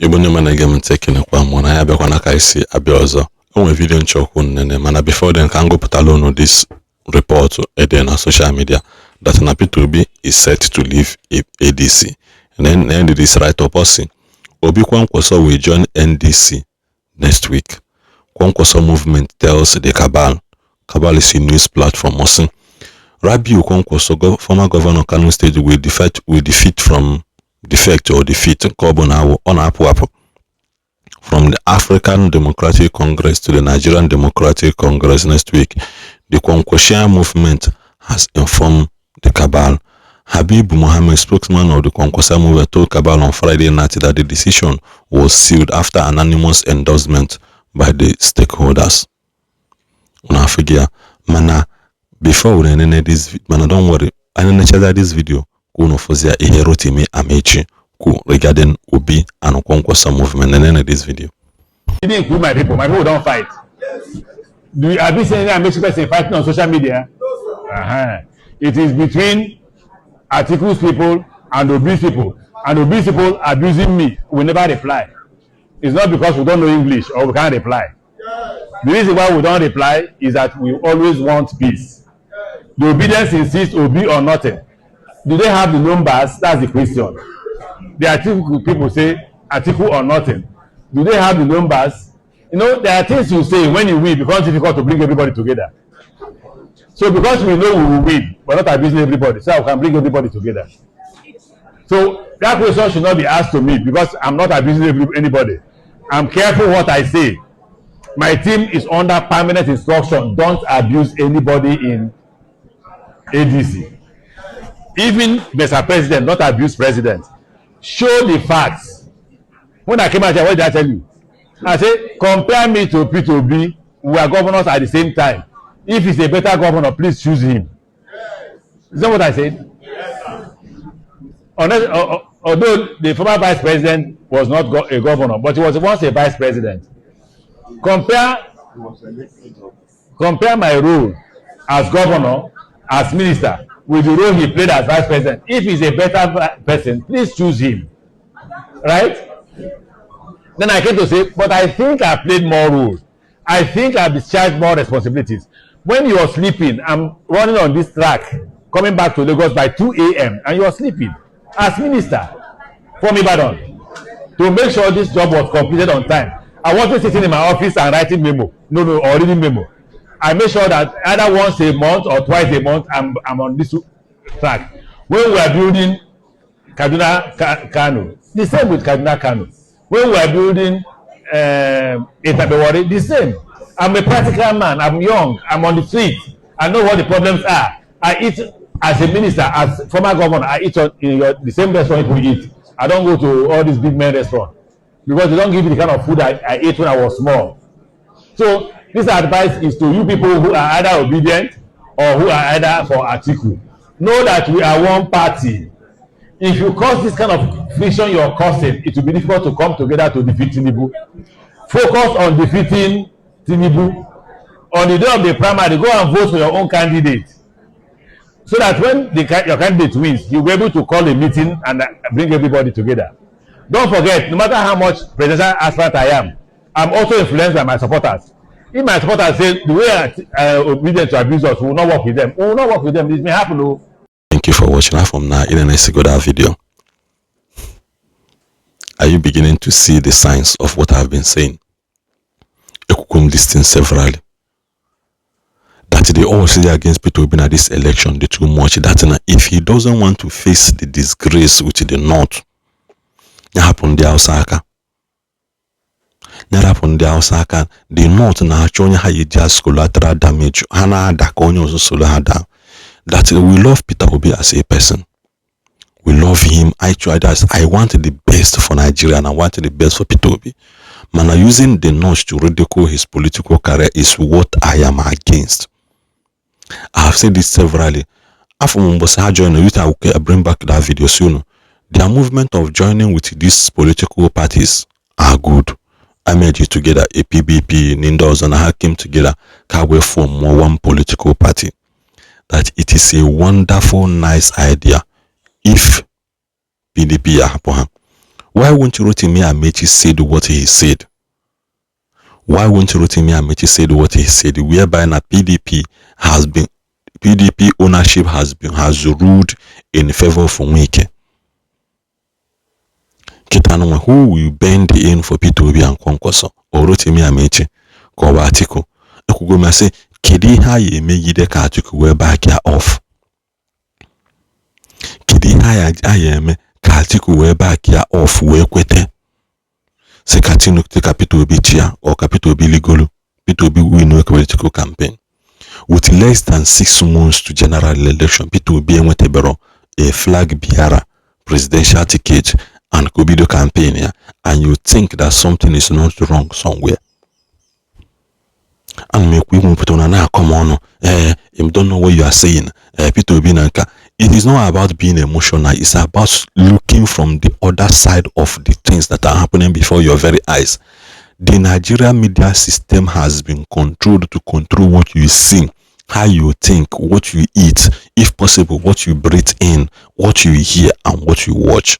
Ibonye mana game taking kwa mwana ya be kwana ka isi abia ozo. Onwe video nchokwu nene mana before then can go put alone this report na social media that na Peter Obi is set to leave ADC. And then end this right up us. Obi Kwankwaso will join NDC next week. Kwankwaso movement tells the cabal. Cabal is a news platform. Also, Rabiu Kwankwaso, former governor Kano State, will defect Kobonawo on Apu from the African Democratic Congress to the Nigerian Democratic Congress next week. The Kwankwaso movement has informed the cabal. Habib Mohammed, spokesman of the Kwankwaso movement, told cabal on Friday night that the decision was sealed after anonymous endorsement by the stakeholders. Una figure, mana before we end this, mana don't worry. I know this video. Kuno fozia Rotimi Amaechi regarding Obi and Kwankwaso movement. And end this video. You didn't include my people. My people don't fight. Have you seen Amaechi person fighting on social media? It is between Atiku's people and Obi's people. And Obi's people abusing me. We never reply. It's not because we don't know English or we can't reply. The reason why we don't reply is that we always want peace. The obedience insists Obi or nothing. Do they have the numbers? That's the question. The Atiku people say Atiku or nothing. Do they have the numbers? You know, there are things you say when you win, it becomes difficult to bring everybody together. So because we know we will win, we're not abusing everybody, so we can bring everybody together. So that question should not be asked to me because I'm not abusing anybody. I'm careful what I say. My team is under permanent instruction. Don't abuse anybody in ADC. Even Mr. President, not abuse president. Show the facts. When I came out here, what did I tell you? I said, compare me to Peter Obi. We are governors at the same time. If he's a better governor, please choose him. Is that what I said? Although the former vice president was not a governor, but he was once a vice president. Compare my role as governor, as minister, with the role he played as vice president. If he's a better person, please choose him. Right? Then I came to say, but I think I played more roles. I think I discharged more responsibilities. When you are sleeping, I'm running on this track, coming back to Lagos by 2 a.m. and you are sleeping. As minister from Ibadan, to make sure this job was completed on time. I wasn't sitting in my office and writing memo. Or reading memo. I made sure that either once a month or twice a month, I'm on this track. When we are building Kaduna Kano, the same with Kaduna Kano. When we are building Itabewari, the same. I'm a practical man. I'm young. I'm on the street. I know what the problems are. I eat as a minister, as former governor. I eat in the same restaurant we eat. I don't go to all these big men restaurants because they don't give me the kind of food I ate when I was small. So this advice is to you people who are either obedient or who are either for Atiku. Know that we are one party. If you cause this kind of friction you're causing, it will be difficult to come together to defeat Tinubu. Focus on defeating Tinubu. On the day of the primary, go and vote for your own candidate. So that when your candidate wins, you'll be able to call a meeting and bring everybody together. Don't forget, no matter how much presidential aspirant I am, I'm also influenced by my supporters. If my supporters say the way obedient to abuse us, we will not work with them. We will not work with them. This may happen. Though. Thank you for watching. From now, in the next video. Are you beginning to see the signs of what I've been saying? Ekukum listing severally. That they all say against Peter Obi in this election, they too much. That if he doesn't want to face the disgrace with the North, happen the Osaka. The North na achonye ha collateral damage. Hana dakonyo solo hada. That we love Peter Obi as a person. We love him. I want the best for Nigeria and I want the best for Peter Obi. Man, using the North to ridicule his political career is what I am against. I have said this severally. After Mumbosa join I bring back that video soon. Their movement of joining with these political parties are good. I made you together, APBP, Nindos, and I came together, can form one political party. That it is a wonderful, nice idea if PDP are Why won't Rotimi Amaechi said what he said? Why won't Rotimi Amaechi said what he said? Whereby na PDP ownership has ruled in favor of Nweke. Kitanwa, who will bend in for Peter Obi and Kwankwaso or Rotimi Amaechi ka ọ bụ Atiku? Ekwugo say kedu ihe a ya emegide ka Atiku wee back ya off? Kedu ihe a ya eme ka Atiku wee back ya off wee kwete? Se ka Peter Obi chia or ka Peter Obi ligolo. Peter Obi win a political campaign. With less than 6 months to general election, Peter Obi enwetebero a flag bearer presidential ticket and Kobido campaign, yeah, and you think that something is not wrong somewhere. And make we put on an come on, you don't know what you are saying. Peter Obi Nanka. It is not about being emotional, it's about looking from the other side of the things that are happening before your very eyes. The Nigerian media system has been controlled to control what you see, how you think, what you eat, if possible, what you breathe in, what you hear, and what you watch.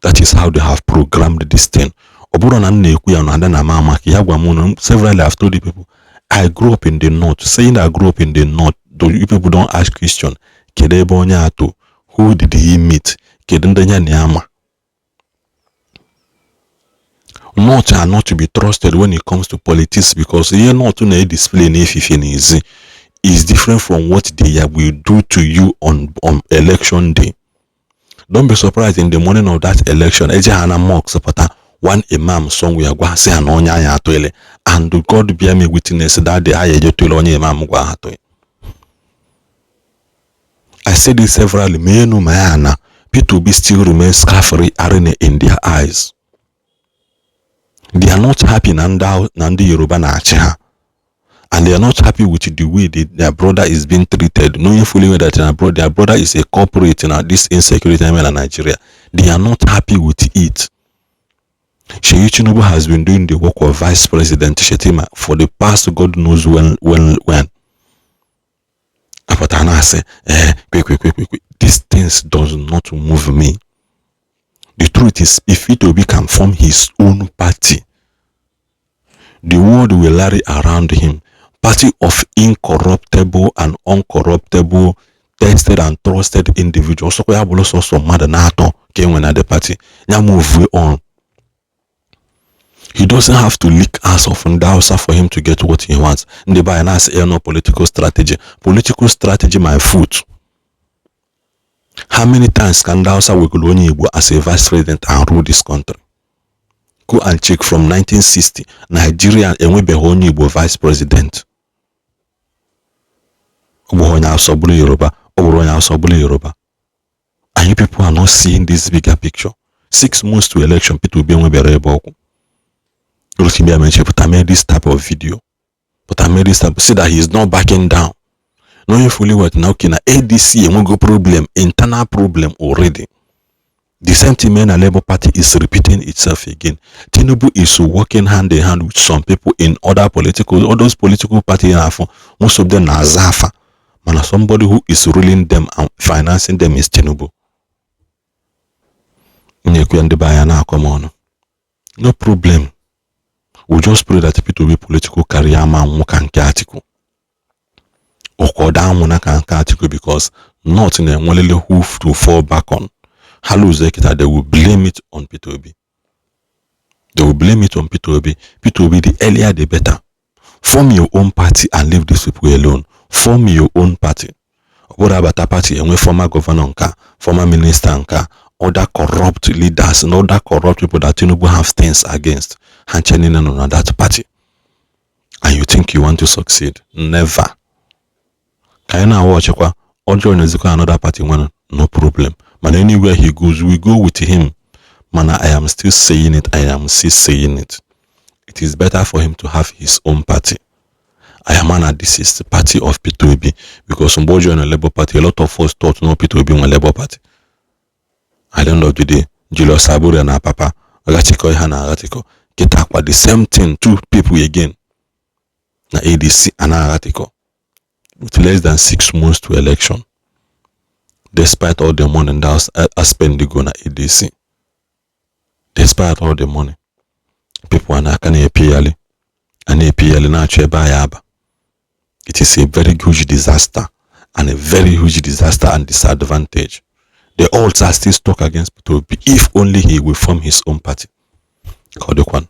That is how they have programmed this thing. Several I've told the people, I grew up in the north. Saying I grew up in the north, you people don't ask question. Who did he meet? North are not to be trusted when it comes to politics, because you're not to display is different from what they will do to you on election day. Don't be surprised in the morning of that election, Ejahana Mok supporter one imam somewhere go say anonya ya toile, and God bear me witness that the aye to imam go hatoy. I said it severally, Menu Mayana, P2B still remains scaffolding arena in their eyes. They are not happy Nandi Yoruba na Achiha. And they are not happy with the way their brother is being treated, knowing fully well that their brother is a corporate in this insecurity in Nigeria. They are not happy with it. Sheyi Tinubu has been doing the work of Vice President Shetima for the past God knows when. Apatana say, quick. These things does not move me. The truth is, if Peter Obi can form his own party, the world will rally around him. Party of incorruptible and uncorruptible, tested and trusted individuals. So we have also some mother NATO came when at the party. Now move on. He doesn't have to lick ass off and down for him to get what he wants. And they buy an ass no political strategy. Political strategy, my foot. How many times can Dausa Wiguloni as a vice president and rule this country? Go and check from 1960. Nigeria and Webehoni were vice president. And you people are not seeing this bigger picture. 6 months to election, people will be Rotimi Amaechi, but I made this type of video. But I made this type, see that he is not backing down. Knowing fully what now can ADC and go problem, internal problem already. The sentiment and Labour Party is repeating itself again. Tinubu is working hand in hand with some people in all those political parties, most of them are Zafa. Man, somebody who is ruling them and financing them is Tinubu. Come on. No problem. We just pray that people will be political career man can article. Or down article because not in a only hoof to fall back on. Hello Zekita, they will blame it on Peter Obi. They will blame it on Peter Obi. Peter Obi, the earlier the better. Form your own party and leave these people alone. Form your own party. What about a party and former governor, former minister, other corrupt leaders and other corrupt people that Tinubu have things against, and chanting on that party. And you think you want to succeed? Never. Can you now watch or join another party? No problem. Man, anywhere he goes, we go with him. Man, I am still saying it. It is better for him to have his own party. This is the party of Peter Obi, because some boy join a Labour Party. A lot of us thought no Peter Obi on Labour Party. At the end of the day, Julius Saburi and Papa, Ratiko Hana Ratiko, Ketakwa, the same thing, 2 people again. Na ADC and Ratiko. With less than 6 months to election. Despite all the money that was spent to go na ADC. despite all the money. People are not going to pay early. And they pay early now. It is a very huge disaster and a very huge disaster and disadvantage. The odds are still stuck against Peter Obi if only he will form his own party. Called the one.